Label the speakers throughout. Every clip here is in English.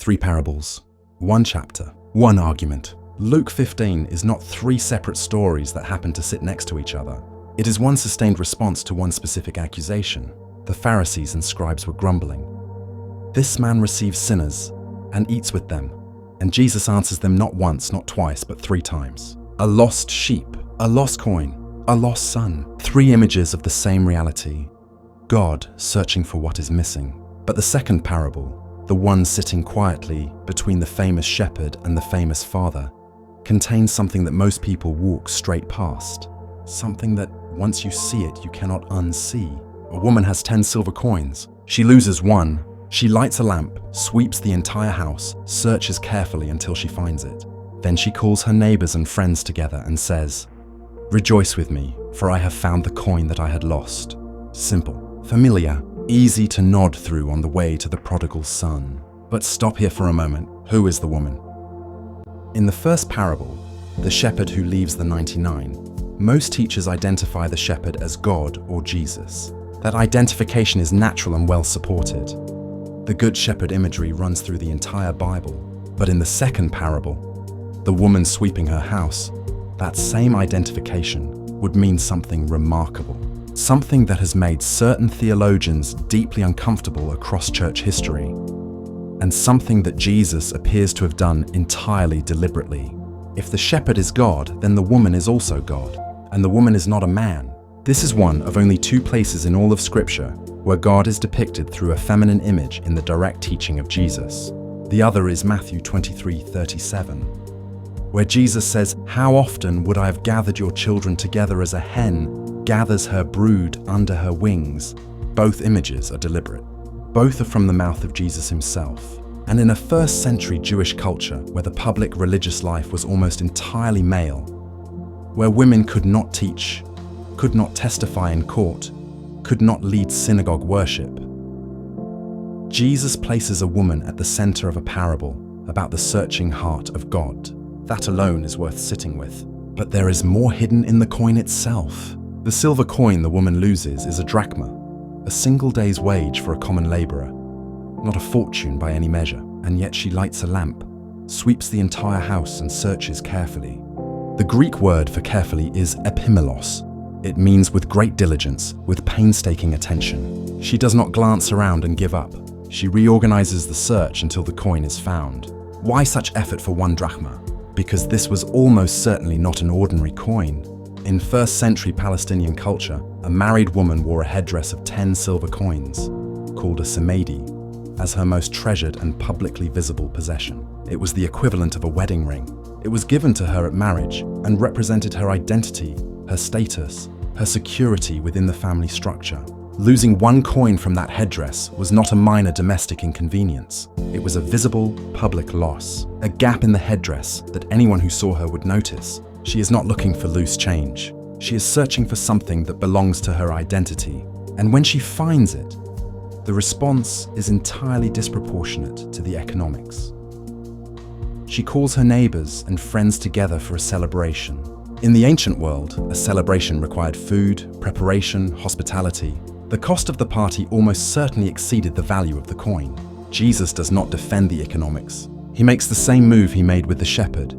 Speaker 1: 3 parables, 1 chapter, 1 argument. Luke 15 is not 3 separate stories that happen to sit next to each other. It is one sustained response to one specific accusation. The Pharisees and scribes were grumbling. This man receives sinners and eats with them. And Jesus answers them not once, not twice, but 3 times. A lost sheep, a lost coin, a lost son. 3 images of the same reality. God searching for what is missing. But the second parable, the one sitting quietly between the famous shepherd and the famous father, contains something that most people walk straight past. Something that once you see it, you cannot unsee. A woman has 10 silver coins. She loses 1. She lights a lamp, sweeps the entire house, searches carefully until she finds it. Then she calls her neighbors and friends together and says, "Rejoice with me, for I have found the coin that I had lost." Simple, familiar, easy to nod through on the way to the prodigal son. But stop here for a moment. Who is the woman? In the first parable, the shepherd who leaves the 99, most teachers identify the shepherd as God or Jesus. That identification is natural and well supported. The Good Shepherd imagery runs through the entire Bible. But in the second parable, the woman sweeping her house, that same identification would mean something remarkable. Something that has made certain theologians deeply uncomfortable across church history. And something that Jesus appears to have done entirely deliberately. If the shepherd is God, then the woman is also God. And the woman is not a man. This is one of only 2 places in all of Scripture where God is depicted through a feminine image in the direct teaching of Jesus. The other is Matthew 23:37, where Jesus says, "How often would I have gathered your children together as a hen gathers her brood under her wings?" Both images are deliberate. Both are from the mouth of Jesus himself. And in a first century Jewish culture where the public religious life was almost entirely male, where women could not teach, could not testify in court, could not lead synagogue worship, Jesus places a woman at the center of a parable about the searching heart of God. That alone is worth sitting with. But there is more hidden in the coin itself. The silver coin the woman loses is a drachma, a single day's wage for a common laborer. Not a fortune by any measure, and yet she lights a lamp, sweeps the entire house and searches carefully. The Greek word for carefully is epimelos. It means with great diligence, with painstaking attention. She does not glance around and give up. She reorganizes the search until the coin is found. Why such effort for 1 drachma? Because this was almost certainly not an ordinary coin. In first century Palestinian culture, a married woman wore a headdress of 10 silver coins, called a samedi, as her most treasured and publicly visible possession. It was the equivalent of a wedding ring. It was given to her at marriage and represented her identity, her status, her security within the family structure. Losing 1 coin from that headdress was not a minor domestic inconvenience. It was a visible, public loss, a gap in the headdress that anyone who saw her would notice. She is not looking for loose change. She is searching for something that belongs to her identity. And when she finds it, the response is entirely disproportionate to the economics. She calls her neighbors and friends together for a celebration. In the ancient world, a celebration required food, preparation, hospitality. The cost of the party almost certainly exceeded the value of the coin. Jesus does not defend the economics. He makes the same move he made with the shepherd.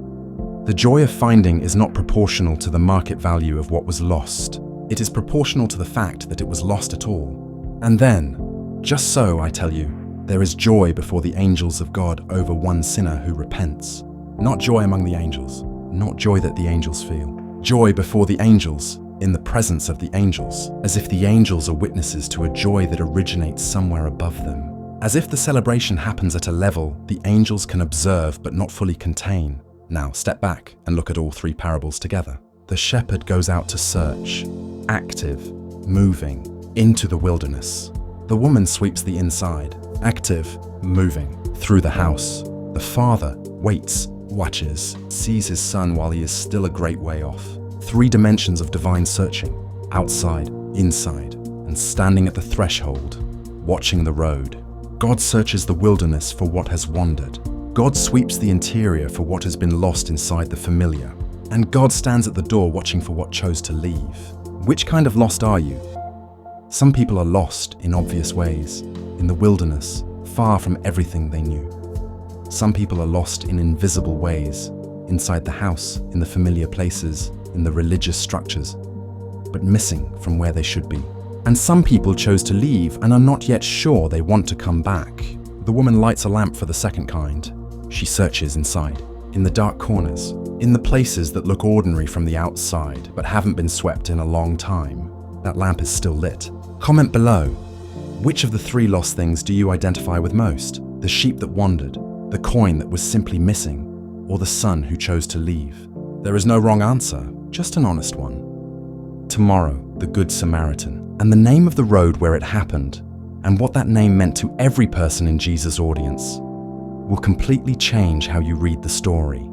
Speaker 1: The joy of finding is not proportional to the market value of what was lost. It is proportional to the fact that it was lost at all. And then, just so, I tell you, there is joy before the angels of God over 1 sinner who repents. Not joy among the angels, not joy that the angels feel. Joy before the angels, in the presence of the angels, as if the angels are witnesses to a joy that originates somewhere above them. As if the celebration happens at a level the angels can observe but not fully contain. Now step back and look at all 3 parables together. The shepherd goes out to search, active, moving, into the wilderness. The woman sweeps the inside, active, moving, through the house. The father waits, watches, sees his son while he is still a great way off. 3 dimensions of divine searching, outside, inside, and standing at the threshold, watching the road. God searches the wilderness for what has wandered. God sweeps the interior for what has been lost inside the familiar. And God stands at the door watching for what chose to leave. Which kind of lost are you? Some people are lost in obvious ways, in the wilderness, far from everything they knew. Some people are lost in invisible ways, inside the house, in the familiar places, in the religious structures, but missing from where they should be. And some people chose to leave and are not yet sure they want to come back. The woman lights a lamp for the second kind. She searches inside, in the dark corners, in the places that look ordinary from the outside but haven't been swept in a long time. That lamp is still lit. Comment below. Which of the three lost things do you identify with most? The sheep that wandered, the coin that was simply missing, or the son who chose to leave? There is no wrong answer, just an honest one. Tomorrow, the Good Samaritan, and the name of the road where it happened, and what that name meant to every person in Jesus' audience, will completely change how you read the story.